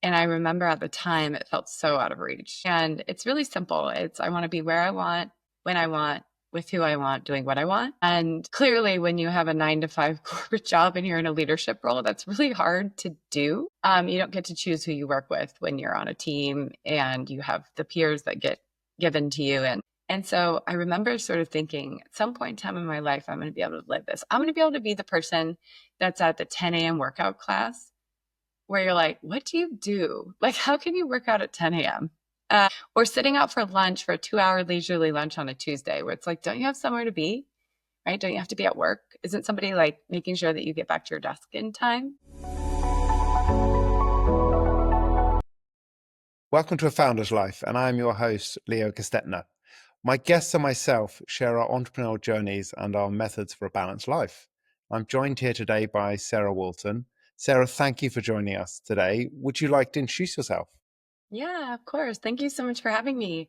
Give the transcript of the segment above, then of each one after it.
And I remember at the time it felt so out of reach. And it's really simple. I want to be where I want, when I want, with who I want, doing what I want. And clearly, when you have a 9 to 5 corporate job and you're in a leadership role, that's really hard to do. You don't get to choose who you work with when you're on a team and you have the peers that get given to you. And so I remember sort of thinking at some point in time in my life, I'm going to be able to live this. I'm going to be able to be the person that's at the 10 a.m. workout class where you're like, what do you do? Like, how can you work out at 10 a.m.? Or sitting out for lunch for a 2 hour leisurely lunch on a Tuesday where it's like, don't you have somewhere to be? Right? Don't you have to be at work? Isn't somebody like making sure that you get back to your desk in time? Welcome to A Founder's Life, and I'm your host, Leo Gestetner. My guests and myself share our entrepreneurial journeys and our methods for a balanced life. I'm joined here today by Sarah Walton. Sarah, thank you for joining us today. Would you like to introduce yourself? Yeah, of course. Thank you so much for having me.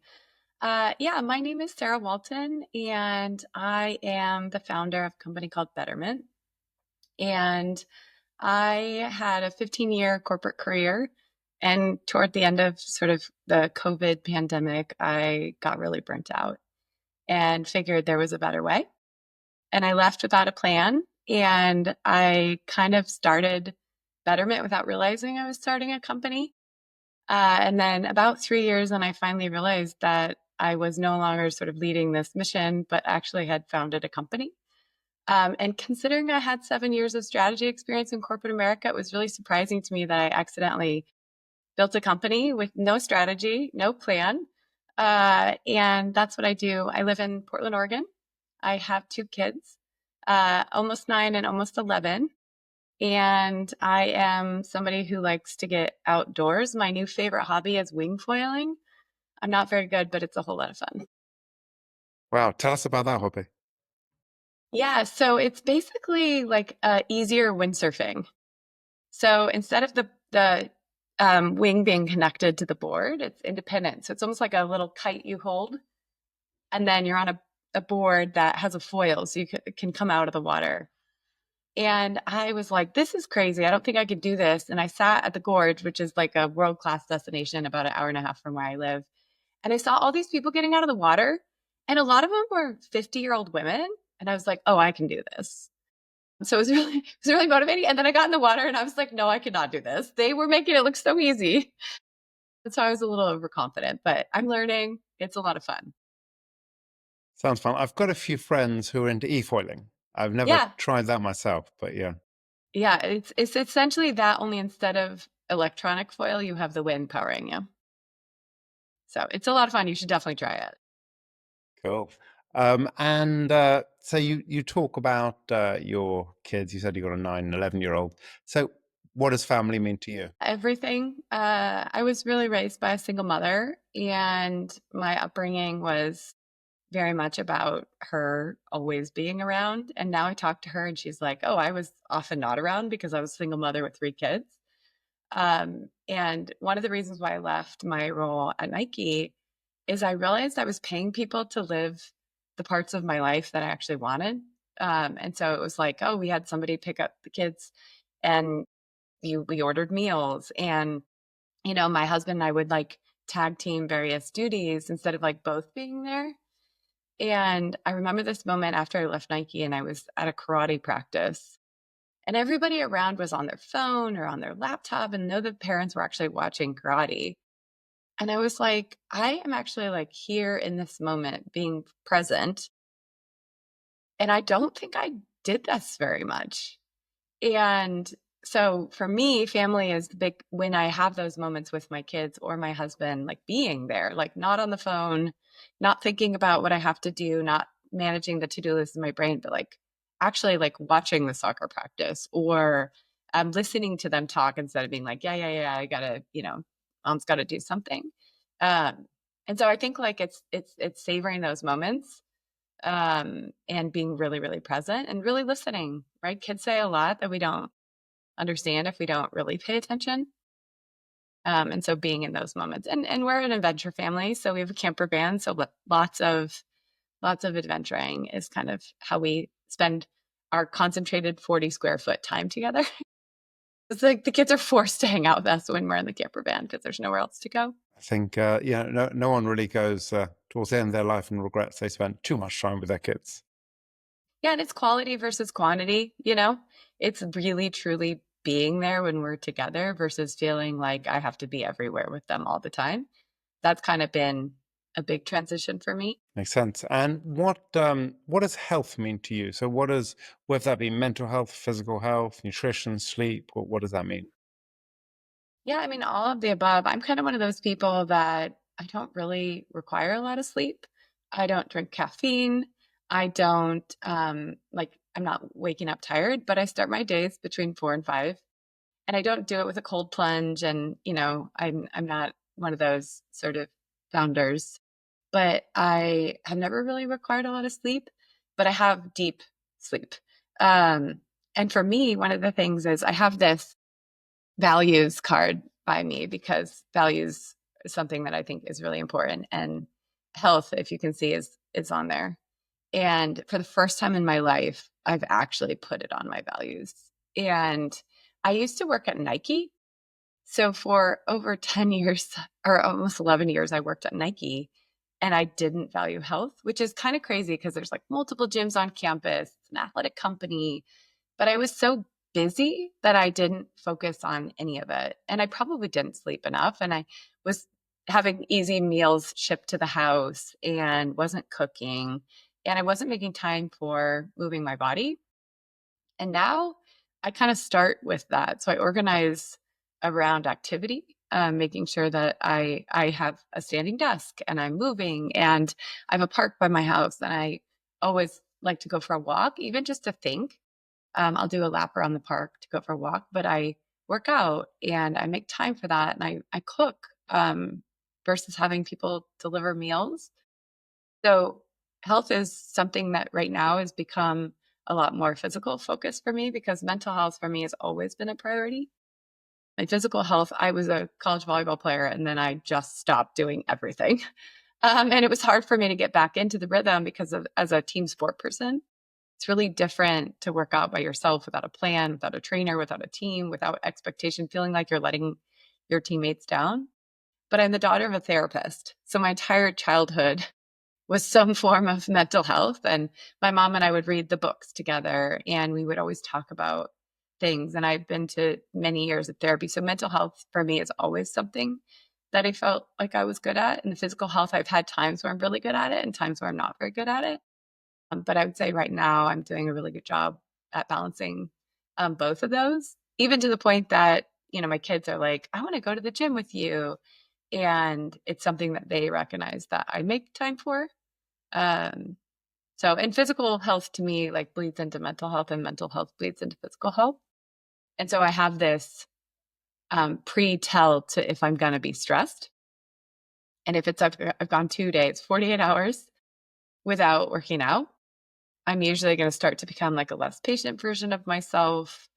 Yeah, my name is Sarah Walton, and I am the founder of a company called Betterment. And I had a 15-year corporate career. And toward the end of sort of the COVID pandemic, I got really burnt out and figured there was a better way. And I left without a plan. And I kind of started Betterment without realizing I was starting a company. And then about 3 years, and I finally realized that I was no longer sort of leading this mission, but actually had founded a company. And considering I had 7 years of strategy experience in corporate America, it was really surprising to me that I accidentally built a company with no strategy, no plan. And that's what I do. I live in Portland, Oregon. I have 2 kids, almost 9 and almost 11. And I am somebody who likes to get outdoors. My new favorite hobby is wing foiling. I'm not very good, but it's a whole lot of fun. Wow, tell us about that hobby. Yeah, so it's basically like easier windsurfing. So instead of the wing being connected to the board, it's independent. So it's almost like a little kite you hold, and then you're on a board that has a foil, so you can come out of the water. And I was like, this is crazy. I don't think I could do this. And I sat at the gorge, which is like a world-class destination about an hour and a half from where I live. And I saw all these people getting out of the water. And a lot of them were 50-year-old women. And I was like, oh, I can do this. So it was really motivating. And then I got in the water and I was like, no, I cannot do this. They were making it look so easy. And so I was a little overconfident, but I'm learning. It's a lot of fun. Sounds fun. I've got a few friends who are into e-foiling. I've never Yeah. tried that myself, but yeah. Yeah. It's essentially that, only instead of electronic foil, you have the wind powering you. So it's a lot of fun. You should definitely try it. Cool. And so you talk about your kids. You said you got a 9 and 11-year-old. So what does family mean to you? Everything. I was really raised by a single mother, and my upbringing was very much about her always being around. And now I talk to her and she's like, oh, I was often not around because I was a single mother with 3 kids. And one of the reasons why I left my role at Nike is I realized I was paying people to live the parts of my life that I actually wanted. And so it was like, oh, we had somebody pick up the kids and we ordered meals. And, my husband and I would like tag team various duties instead of like both being there. And I remember this moment after I left Nike and I was at a karate practice. And everybody around was on their phone or on their laptop, and no, the parents were actually watching karate. And I was like, I am actually like here in this moment being present. And I don't think I did this very much. And so for me, family is the big, when I have those moments with my kids or my husband, like being there, like not on the phone, not thinking about what I have to do, not managing the to-do list in my brain, but like actually like watching the soccer practice or listening to them talk instead of being like, yeah, I gotta, mom's gotta do something. Um, and so I think like it's savoring those moments and being really, really present and really listening, right? Kids say a lot that we don't understand if we don't really pay attention. And so being in those moments, and we're an adventure family, so we have a camper van, so lots of adventuring is kind of how we spend our concentrated 40 square foot time together. It's like the kids are forced to hang out with us when we're in the camper van because there's nowhere else to go. I think, no one really goes towards the end of their life and regrets they spent too much time with their kids. Yeah, and it's quality versus quantity, you know? It's really truly being there when we're together versus feeling like I have to be everywhere with them all the time. That's kind of been a big transition for me. Makes sense. And what does health mean to you? So whether that be mental health, physical health, nutrition, sleep, what does that mean? Yeah, I mean, all of the above. I'm kind of one of those people that I don't really require a lot of sleep. I don't drink caffeine. I don't I'm not waking up tired, but I start my days between 4 and 5. And I don't do it with a cold plunge. And, I'm not one of those sort of founders, but I have never really required a lot of sleep, but I have deep sleep. And for me, one of the things is I have this values card by me because values is something that I think is really important. And health, if you can see, is on there. And for the first time in my life, I've actually put it on my values. And I used to work at Nike. So for over 10 years or almost 11 years, I worked at Nike and I didn't value health, which is kind of crazy because there's like multiple gyms on campus, an athletic company, but I was so busy that I didn't focus on any of it. And I probably didn't sleep enough. And I was having easy meals shipped to the house and wasn't cooking. And I wasn't making time for moving my body. And now I kind of start with that. So I organize around activity, making sure that I have a standing desk and I'm moving and I have a park by my house and I always like to go for a walk, even just to think. I'll do a lap around the park to go for a walk, but I work out and I make time for that and I cook versus having people deliver meals. So health is something that right now has become a lot more physical focus for me because mental health for me has always been a priority. My physical health, I was a college volleyball player and then I just stopped doing everything. And it was hard for me to get back into the rhythm because of as a team sport person, it's really different to work out by yourself without a plan, without a trainer, without a team, without expectation, feeling like you're letting your teammates down. But I'm the daughter of a therapist. So my entire childhood was some form of mental health. And my mom and I would read the books together and we would always talk about things. And I've been to many years of therapy. So mental health for me is always something that I felt like I was good at. And the physical health, I've had times where I'm really good at it and times where I'm not very good at it. But I would say right now I'm doing a really good job at balancing both of those, even to the point that, my kids are like, I want to go to the gym with you. And it's something that they recognize that I make time for. Um, and physical health to me like bleeds into mental health and mental health bleeds into physical health. And so I have this pre-tell to if I'm going to be stressed. And if I've gone 2 days, 48 hours without working out, I'm usually going to start to become like a less patient version of myself,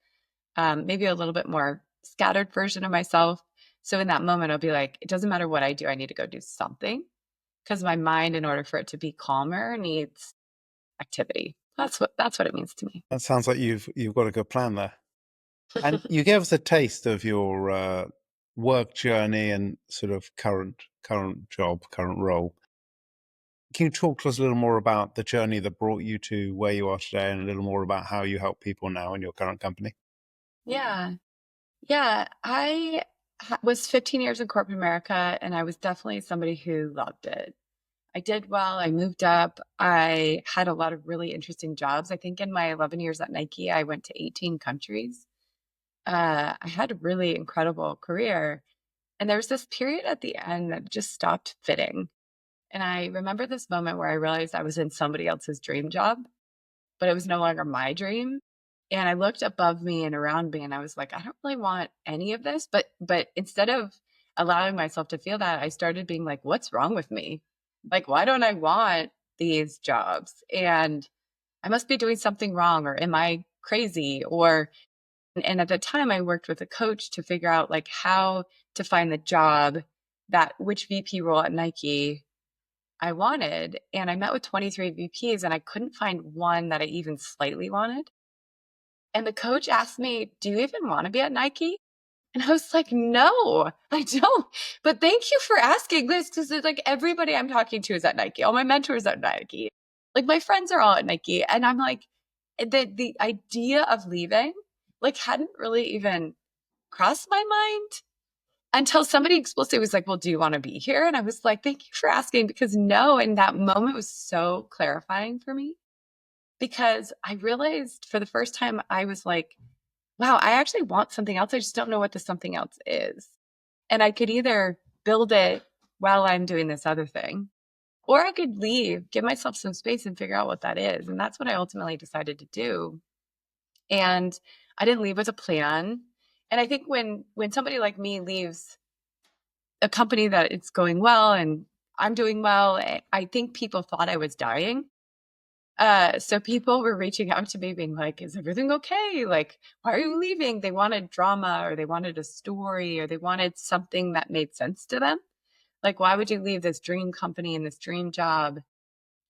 maybe a little bit more scattered version of myself. So in that moment, I'll be like, it doesn't matter what I do. I need to go do something because my mind, in order for it to be calmer, needs activity. That's what it means to me. That sounds like you've got a good plan there. And you gave us a taste of your work journey and sort of current job, current role. Can you talk to us a little more about the journey that brought you to where you are today and a little more about how you help people now in your current company? Yeah. Yeah. I was 15 years in corporate America and I was definitely somebody who loved it. I did well. I moved up. I had a lot of really interesting jobs. I think in my 11 years at Nike, I went to 18 countries. I had a really incredible career. And there was this period at the end that just stopped fitting. And I remember this moment where I realized I was in somebody else's dream job, but it was no longer my dream. And I looked above me and around me and I was like, I don't really want any of this. But instead of allowing myself to feel that, I started being like, what's wrong with me? Like, why don't I want these jobs? And I must be doing something wrong, or am I crazy? And at the time I worked with a coach to figure out like how to find the job that which VP role at Nike I wanted. And I met with 23 VPs and I couldn't find one that I even slightly wanted. And the coach asked me, do you even want to be at Nike? And I was like, no, I don't. But thank you for asking this, because it's like everybody I'm talking to is at Nike. All my mentors are at Nike. Like my friends are all at Nike. And I'm like, the idea of leaving like hadn't really even crossed my mind until somebody explicitly was like, well, do you want to be here? And I was like, thank you for asking, because no. And that moment was so clarifying for me, because I realized for the first time, I was like, wow, I actually want something else. I just don't know what the something else is. And I could either build it while I'm doing this other thing, or I could leave, give myself some space and figure out what that is. And that's what I ultimately decided to do. And I didn't leave with a plan. And I think when somebody like me leaves a company that it's going well and I'm doing well, I think people thought I was dying. So people were reaching out to me being like, is everything okay? Like, why are you leaving? They wanted drama, or they wanted a story, or they wanted something that made sense to them. Like, why would you leave this dream company and this dream job?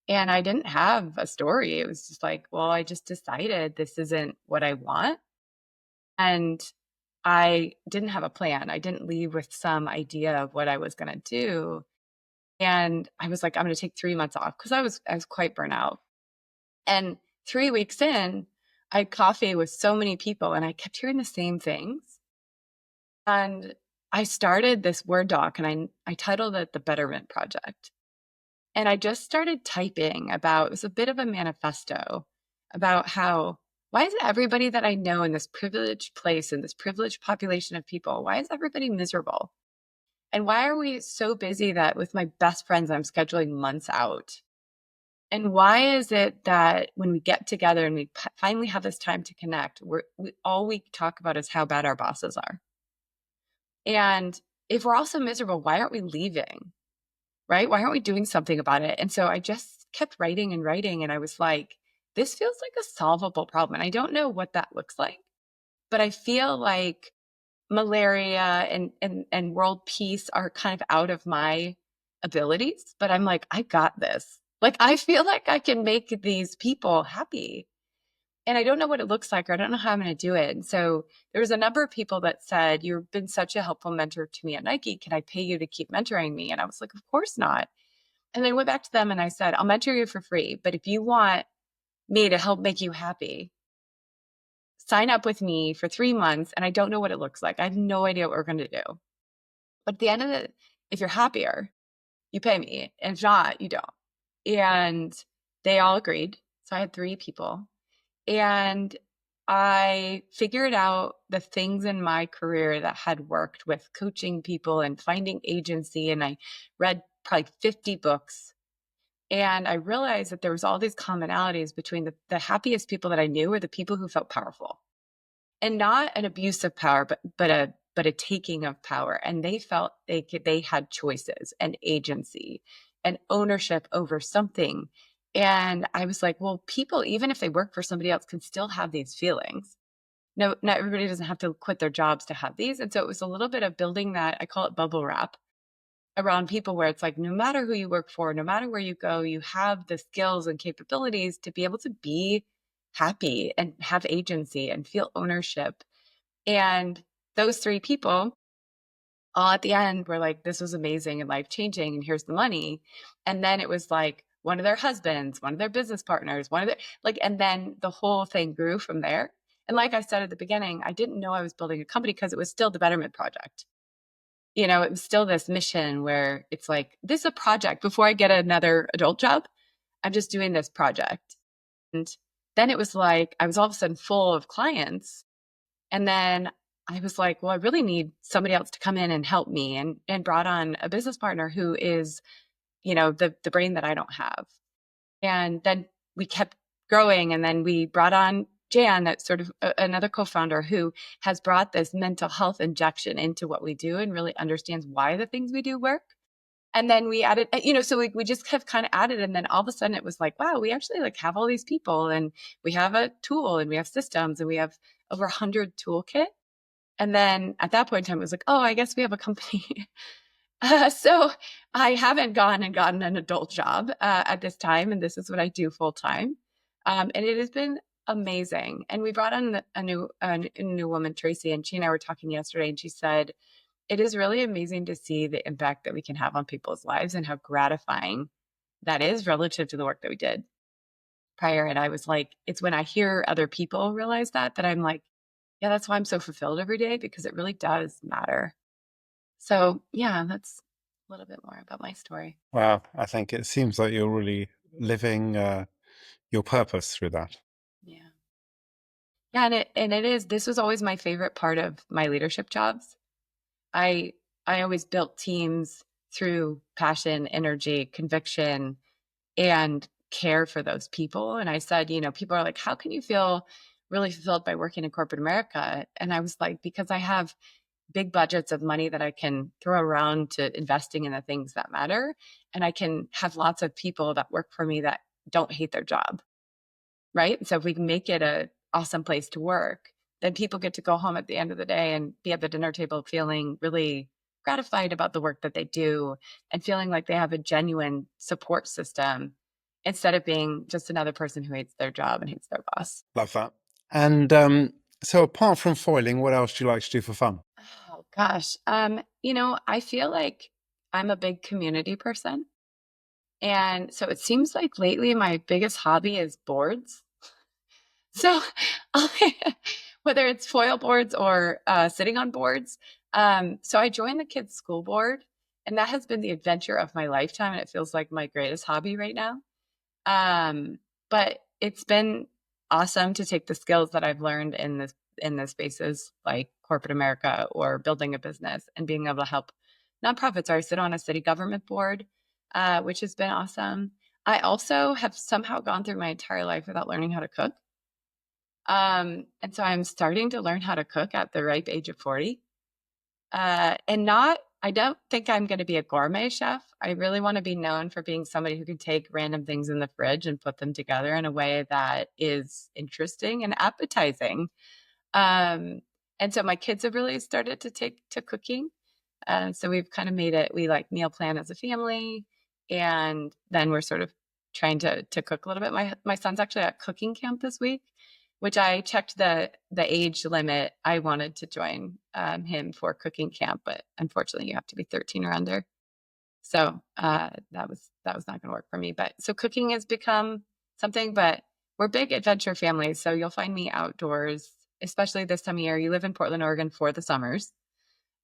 And I didn't have a story. It was just like, well, I just decided this isn't what I want. And I didn't have a plan. I didn't leave with some idea of what I was going to do. And I was like, I'm going to take 3 months off, because I was quite burnt out. And 3 weeks in, I had coffee with so many people and I kept hearing the same things. And I started this Word doc, and I titled it The Betterment Project. And I just started typing about, it was a bit of a manifesto about how, why is everybody that I know in this privileged place, in this privileged population of people, why is everybody miserable? And why are we so busy that with my best friends, I'm scheduling months out? And why is it that when we get together and we finally have this time to connect, all we talk about is how bad our bosses are? And if we're all so miserable, why aren't we leaving? Right? Why aren't we doing something about it? And so I just kept writing and writing. And I was like, this feels like a solvable problem. And I don't know what that looks like, but I feel like malaria and world peace are kind of out of my abilities. But I'm like, I got this. Like, I feel like I can make these people happy. And I don't know what it looks like, or I don't know how I'm going to do it. And so there was a number of people that said, you've been such a helpful mentor to me at Nike. Can I pay you to keep mentoring me? And I was like, of course not. And then I went back to them and I said, I'll mentor you for free. But if you want me to help make you happy, sign up with me for 3 months. And I don't know what it looks like. I have no idea what we're going to do. But at the end of it, if you're happier, you pay me. And if not, you don't. And they all agreed. So I had 3 people. And I figured out the things in my career that had worked with coaching people and finding agency. And I read probably 50 books. And I realized that there was all these commonalities between the happiest people that I knew were the people who felt powerful, and not an abuse of power, but a taking of power. And they felt they had choices and agency and ownership over something. And I was like, well, people, even if they work for somebody else, can still have these feelings. No, not everybody doesn't have to quit their jobs to have these. And so it was a little bit of building that, I call it bubble wrap, around people, where it's like, no matter who you work for, no matter where you go, you have the skills and capabilities to be able to be happy and have agency and feel ownership. And those 3 people all at the end were like, this was amazing and life changing, and here's the money. And then it was like one of their husbands, one of their business partners, one of their, like, and then the whole thing grew from there. And like I said at the beginning, I didn't know I was building a company, because it was still the Betterment Project. It was still this mission where it's like, this is a project. Before I get another adult job, I'm just doing this project. And then it was like, I was all of a sudden full of clients. And then I was like, well, I really need somebody else to come in and help me, and brought on a business partner who is, the brain that I don't have. And then we kept growing. And then we brought on Jan, that's sort of another co-founder, who has brought this mental health injection into what we do and really understands why the things we do work. And then we added, so we just have kind of added. And then all of a sudden it was like, wow, we actually like have all these people, and we have a tool, and we have systems, and we have over 100 toolkit. And then at that point in time, it was like, oh, I guess we have a company. So I haven't gone and gotten an adult job at this time. And this is what I do full time. And it has been amazing. And we brought on a new woman, Tracy, and she and I were talking yesterday, and she said, it is really amazing to see the impact that we can have on people's lives and how gratifying that is relative to the work that we did prior. And I was like, it's when I hear other people realize that I'm like, yeah, that's why I'm so fulfilled every day, because it really does matter. So yeah, that's a little bit more about my story. Wow, I think it seems like you're really living your purpose through that. Yeah. Yeah, and it is, this was always my favorite part of my leadership jobs. I I always built teams through passion, energy, conviction, and care for those people. And I said, people are like, how can you feel really fulfilled by working in corporate America? And I was like, because I have big budgets of money that I can throw around to investing in the things that matter. And I can have lots of people that work for me that don't hate their job. Right. So if we can make it a awesome place to work, then people get to go home at the end of the day and be at the dinner table feeling really gratified about the work that they do and feeling like they have a genuine support system instead of being just another person who hates their job and hates their boss. Love that. And so apart from foiling, what else do you like to do for fun? Oh gosh. I feel like I'm a big community person. And so it seems like lately my biggest hobby is boards. So whether it's foil boards or sitting on boards. So I joined the kids' school board, and that has been the adventure of my lifetime. And it feels like my greatest hobby right now. But it's been awesome to take the skills that I've learned in the spaces like corporate America or building a business and being able to help nonprofits. Or I sit on a city government board, which has been awesome. I also have somehow gone through my entire life without learning how to cook. And so I'm starting to learn how to cook at the ripe age of 40. I don't think I'm going to be a gourmet chef. I really want to be known for being somebody who can take random things in the fridge and put them together in a way that is interesting and appetizing. Um, and so my kids have really started to take to cooking. So we've kind of made it, we like meal plan as a family. And then we're sort of trying to cook a little bit. My son's actually at cooking camp this week, which I checked the age limit. I wanted to join him for cooking camp, but unfortunately you have to be 13 or under. So that was not going to work for me. But so cooking has become something, but we're big adventure families. So you'll find me outdoors, especially this time of year. You live in Portland, Oregon for the summers.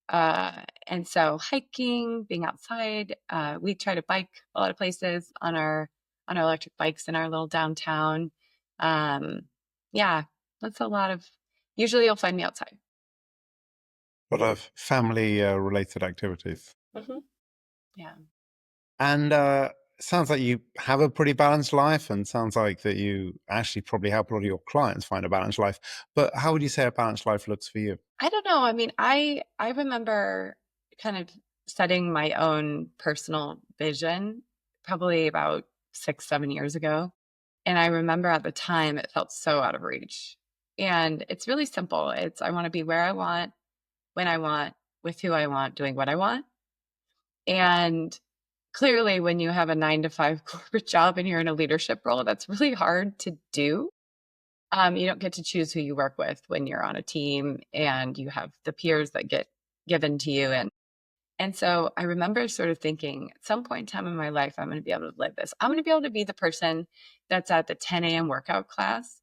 And so hiking, being outside, we try to bike a lot of places on our electric bikes in our little downtown. Um, yeah, that's a lot of, usually you'll find me outside. A lot of family related activities. Hmm. Yeah. And sounds like you have a pretty balanced life, and sounds like that you actually probably help a lot of your clients find a balanced life. But how would you say a balanced life looks for you? I don't know. I mean, I remember kind of setting my own personal vision probably about 6, 7 years ago. And I remember at the time it felt so out of reach. And it's really simple. It's I want to be where I want, when I want, with who I want, doing what I want. And clearly, when you have a 9 to 5 corporate job and you're in a leadership role, that's really hard to do. You don't get to choose who you work with when you're on a team and you have the peers that get given to you. And so I remember sort of thinking at some point in time in my life, I'm going to be able to live this. I'm going to be able to be the person that's at the 10 a.m. workout class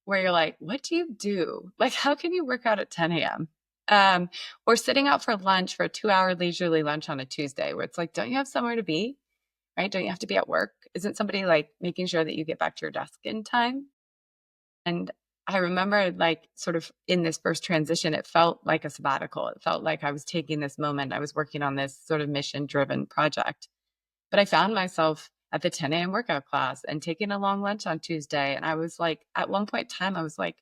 where you're like, what do you do? Like, how can you work out at 10 a.m.? Or sitting out for lunch for a 2-hour leisurely lunch on a Tuesday where it's like, don't you have somewhere to be? Right? Don't you have to be at work? Isn't somebody like making sure that you get back to your desk in time? And I remember like sort of in this first transition, it felt like a sabbatical. It felt like I was taking this moment. I was working on this sort of mission driven project, but I found myself at the 10 a.m. workout class and taking a long lunch on Tuesday. And I was like, at one point in time, I was like,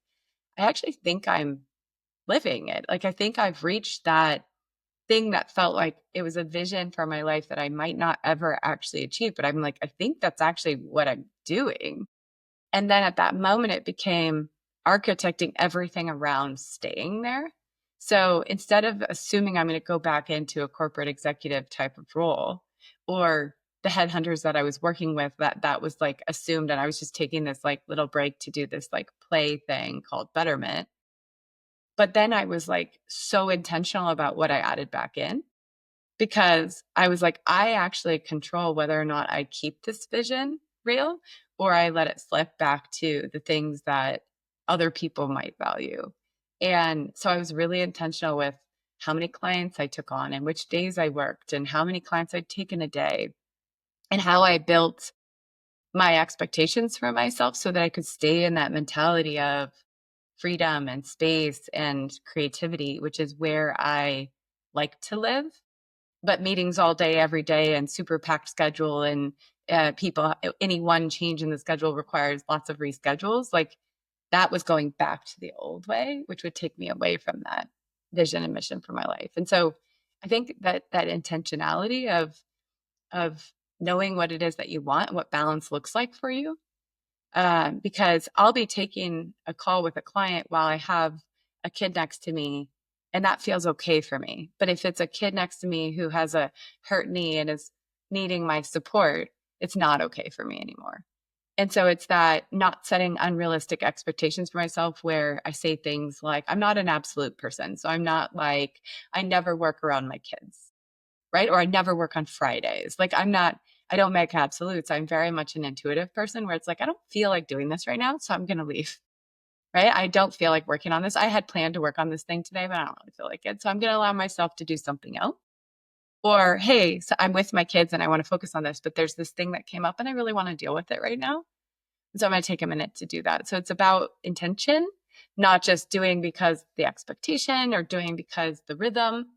I actually think I'm living it. Like, I think I've reached that thing that felt like it was a vision for my life that I might not ever actually achieve. But I'm like, I think that's actually what I'm doing. And then at that moment, it became architecting everything around staying there. So instead of assuming I'm going to go back into a corporate executive type of role or the headhunters that I was working with, that was like assumed. And I was just taking this like little break to do this like play thing called Betterment. But then I was like so intentional about what I added back in, because I was like, I actually control whether or not I keep this vision real or I let it slip back to the things that other people might value. And so I was really intentional with how many clients I took on and which days I worked and how many clients I'd taken a day and how I built my expectations for myself so that I could stay in that mentality of freedom and space and creativity, which is where I like to live. But meetings all day, every day, and super packed schedule, and people, any one change in the schedule requires lots of reschedules. Like that was going back to the old way, which would take me away from that vision and mission for my life. And so I think that that intentionality of knowing what it is that you want, what balance looks like for you, because I'll be taking a call with a client while I have a kid next to me, and that feels okay for me. But if it's a kid next to me who has a hurt knee and is needing my support, it's not okay for me anymore. And so it's that not setting unrealistic expectations for myself where I say things like, I'm not an absolute person. So I'm not like, I never work around my kids, right? Or I never work on Fridays. Like I don't make absolutes. I'm very much an intuitive person where it's like, I don't feel like doing this right now, so I'm going to leave, right? I don't feel like working on this. I had planned to work on this thing today, but I don't really feel like it. So I'm going to allow myself to do something else. Or, hey, so I'm with my kids and I want to focus on this, but there's this thing that came up and I really want to deal with it right now. So I'm going to take a minute to do that. So it's about intention, not just doing because the expectation or doing because the rhythm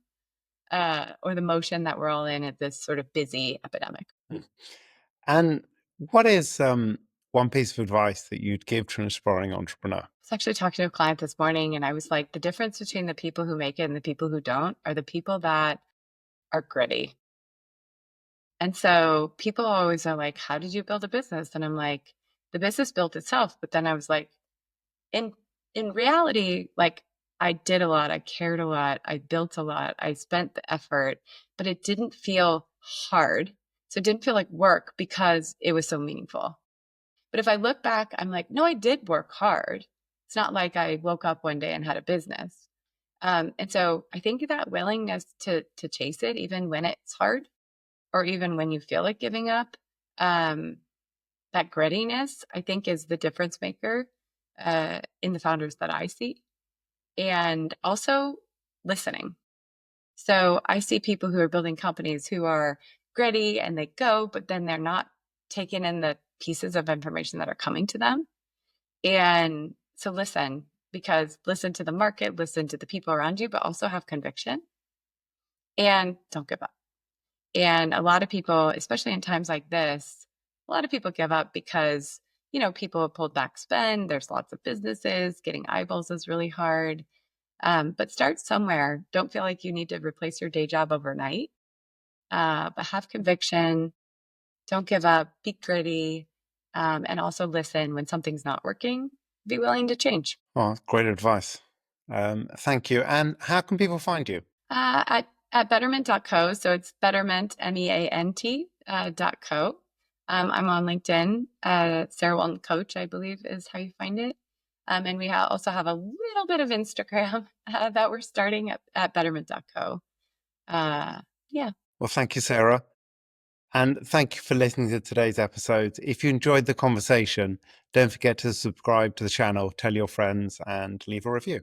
or the motion that we're all in at this sort of busy epidemic. And what is one piece of advice that you'd give to an aspiring entrepreneur? I was actually talking to a client this morning and I was like, the difference between the people who make it and the people who don't are the people that are gritty. And so people always are like, how did you build a business? And I'm like, the business built itself. But then I was like, in in reality, like I did a lot, I cared a lot, I built a lot, I spent the effort, but it didn't feel hard. So it didn't feel like work because it was so meaningful. But if I look back, I'm like, no, I did work hard. It's not like I woke up one day and had a business. And so I think that willingness to chase it, even when it's hard, or even when you feel like giving up, um, that grittiness, I think, is the difference maker in the founders that I see. And also listening. So I see people who are building companies who are gritty and they go, but then they're not taking in the pieces of information that are coming to them. And so listen, because listen to the market, listen to the people around you, but also have conviction and don't give up. And a lot of people, especially in times like this, a lot of people give up because, people have pulled back spend. There's lots of businesses. Getting eyeballs is really hard. But start somewhere. Don't feel like you need to replace your day job overnight, but have conviction. Don't give up. Be gritty. And also listen when something's not working. Be willing to change. Oh, great advice. Thank you. And how can people find you? At betterment.co. So it's betterment, MEANT .co. I'm on LinkedIn. Sarah Walton Coach, I believe, is how you find it. And we also have a little bit of Instagram that we're starting at betterment.co. Yeah. Well, thank you, Sarah. And thank you for listening to today's episode. If you enjoyed the conversation, don't forget to subscribe to the channel, tell your friends, and leave a review.